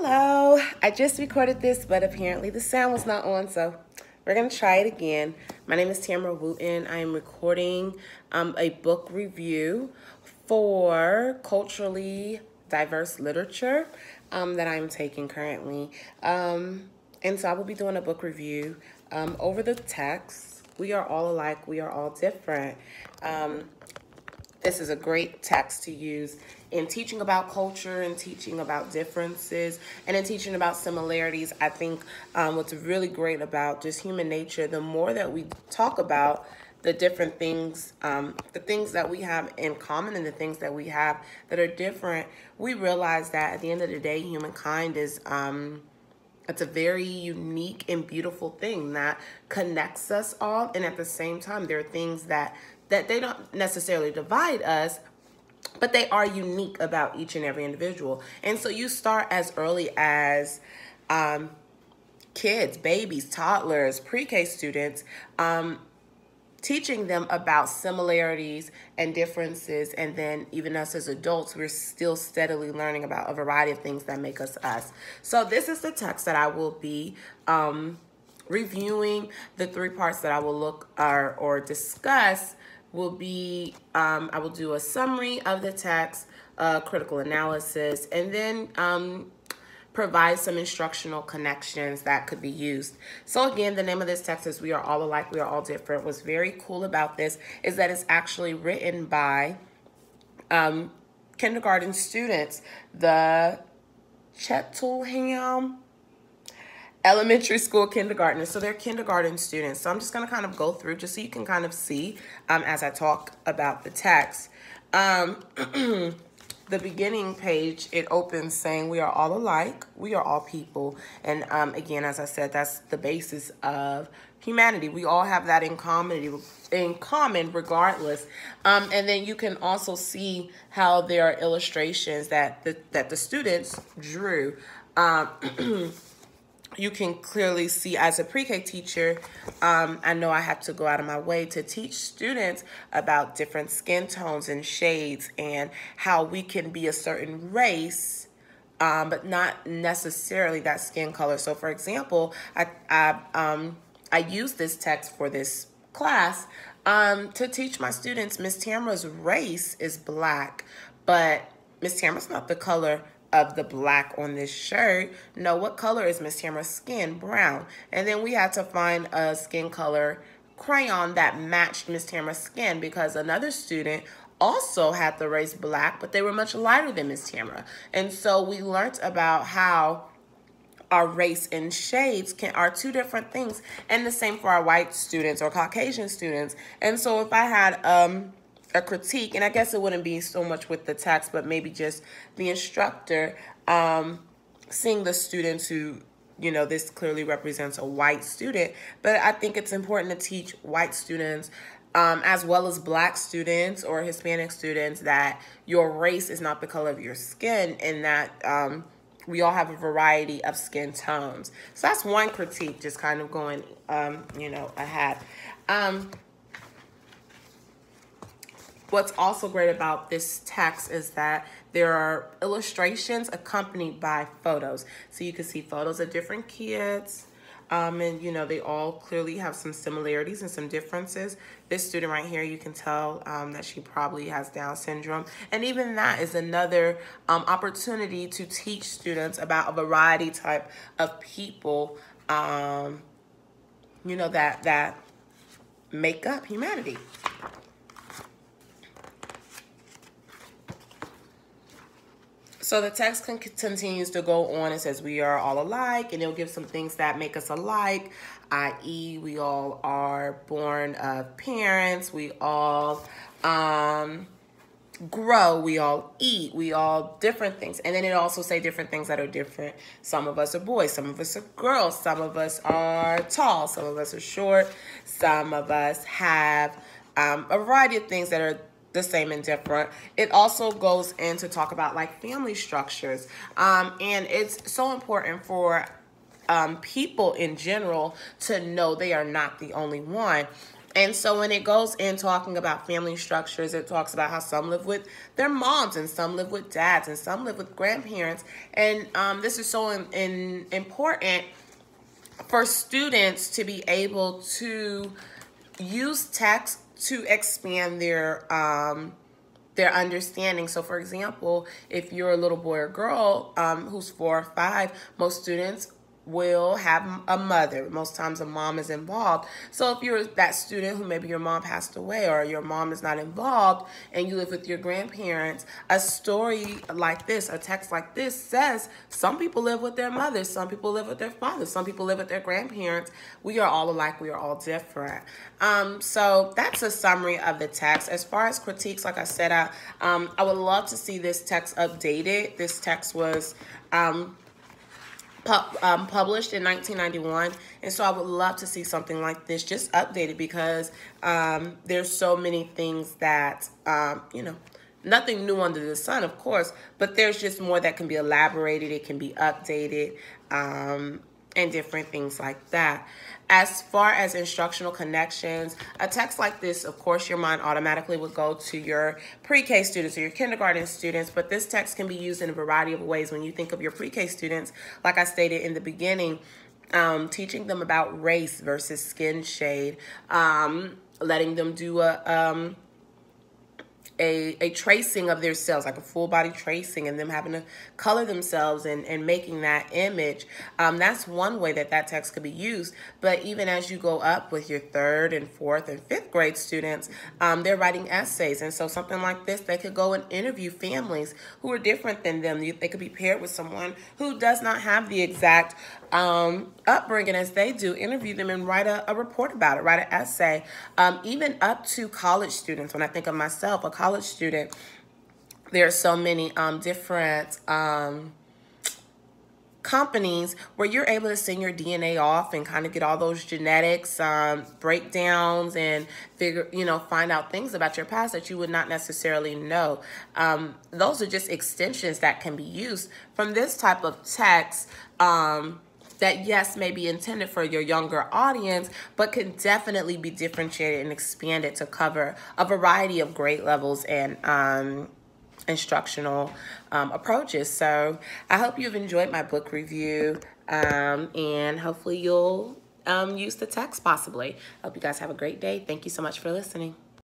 Hello, I just recorded this, but apparently the sound was not on, so we're going to try it again. My name is Tamara Wooten. I am recording a book review for culturally diverse literature that I'm taking currently. And so I will be doing a book review over the text. We are all alike. We are all different. This is a great text to use in teaching about culture and teaching about differences and in teaching about similarities. I think what's really great about just human nature, the more that we talk about the different things, the things that we have in common and the things that we have that are different, we realize that at the end of the day, humankind is it's a very unique and beautiful thing that connects us all. And at the same time, there are things that they don't necessarily divide us, but they are unique about each and every individual. And so you start as early as kids, babies, toddlers, pre-K students, teaching them about similarities and differences. And then even us as adults, we're still steadily learning about a variety of things that make us us. So this is the text that I will be reviewing. The three parts that I will look or discuss will be, I will do a summary of the text, critical analysis, and then provide some instructional connections that could be used. So again, the name of this text is We Are All Alike, We Are All Different. What's very cool about this is that it's actually written by kindergarten students. The Cheltenham elementary school kindergartners. So they're kindergarten students. So I'm just going to kind of go through just so you can kind of see as I talk about the text. The beginning page, it opens saying we are all alike. We are all people. And again, as I said, that's the basis of humanity. We all have that in common regardless. And then you can also see how there are illustrations that the students drew. You can clearly see as a pre-K teacher, I know I have to go out of my way to teach students about different skin tones and shades and how we can be a certain race, but not necessarily that skin color. So for example, I use this text for this class to teach my students Miss Tamara's race is black, but Miss Tamara's not the color of the black on this shirt. No, what color is Miss Tamara's skin? Brown. And then we had to find a skin color crayon that matched Miss Tamara's skin because another student also had the race black, but they were much lighter than Miss Tamara. And so we learned about how our race and shades are two different things, and the same for our white students or Caucasian students. And so if I had a critique, and I guess it wouldn't be so much with the text, but maybe just the instructor seeing the students who, you know, this clearly represents a white student, but I think it's important to teach white students as well as black students or Hispanic students that your race is not the color of your skin and that we all have a variety of skin tones. So that's one critique, just kind of going, you know, ahead. What's also great about this text is that there are illustrations accompanied by photos. So you can see photos of different kids, and you know, they all clearly have some similarities and some differences. This student right here, you can tell that she probably has Down syndrome. And even that is another opportunity to teach students about a variety type of people, you know, that make up humanity. So the text continues to go on. It says we are all alike, and it'll give some things that make us alike, i.e. we all are born of parents, we all grow, we all eat, we all different things. And then it also say different things that are different. Some of us are boys, some of us are girls, some of us are tall, some of us are short, some of us have a variety of things that are the same and different. It also goes in to talk about like family structures. And it's so important for people in general to know they are not the only one. And so when it goes in talking about family structures, it talks about how some live with their moms and some live with dads and some live with grandparents. And this is so important for students to be able to use text to expand their understanding. So for example, if you're a little boy or girl who's 4 or 5, most students will have a mother. Most times a mom is involved. So if you're that student who maybe your mom passed away or your mom is not involved and you live with your grandparents, a story like this, a text like this says some people live with their mothers, some people live with their fathers, some people live with their grandparents. We are all alike, we are all different. So that's a summary of the text. As far as critiques, like I said, I would love to see this text updated. This text was published in 1991, and so I would love to see something like this just updated, because there's so many things that nothing new under the sun, of course, but there's just more that can be elaborated, it can be updated, and different things like that. As far as instructional connections, a text like this, of course, your mind automatically would go to your pre-K students or your kindergarten students, but this text can be used in a variety of ways. When you think of your pre-K students, like I stated in the beginning, teaching them about race versus skin shade, letting them do a tracing of their cells, like a full body tracing, and them having to color themselves and making that image. That's one way that text could be used. But even as you go up with your 3rd and 4th and 5th grade students, they're writing essays. And so something like this, they could go and interview families who are different than them. They could be paired with someone who does not have the exact upbringing as they do, interview them and write a report about it, write an essay. Even up to college students. When I think of myself, a college student, there are so many different companies where you're able to send your DNA off and kind of get all those genetics breakdowns and find out things about your past that you would not necessarily know. Those are just extensions that can be used from this type of text that, yes, may be intended for your younger audience, but can definitely be differentiated and expanded to cover a variety of grade levels and instructional approaches. So I hope you've enjoyed my book review, and hopefully you'll use the text possibly. I hope you guys have a great day. Thank you so much for listening.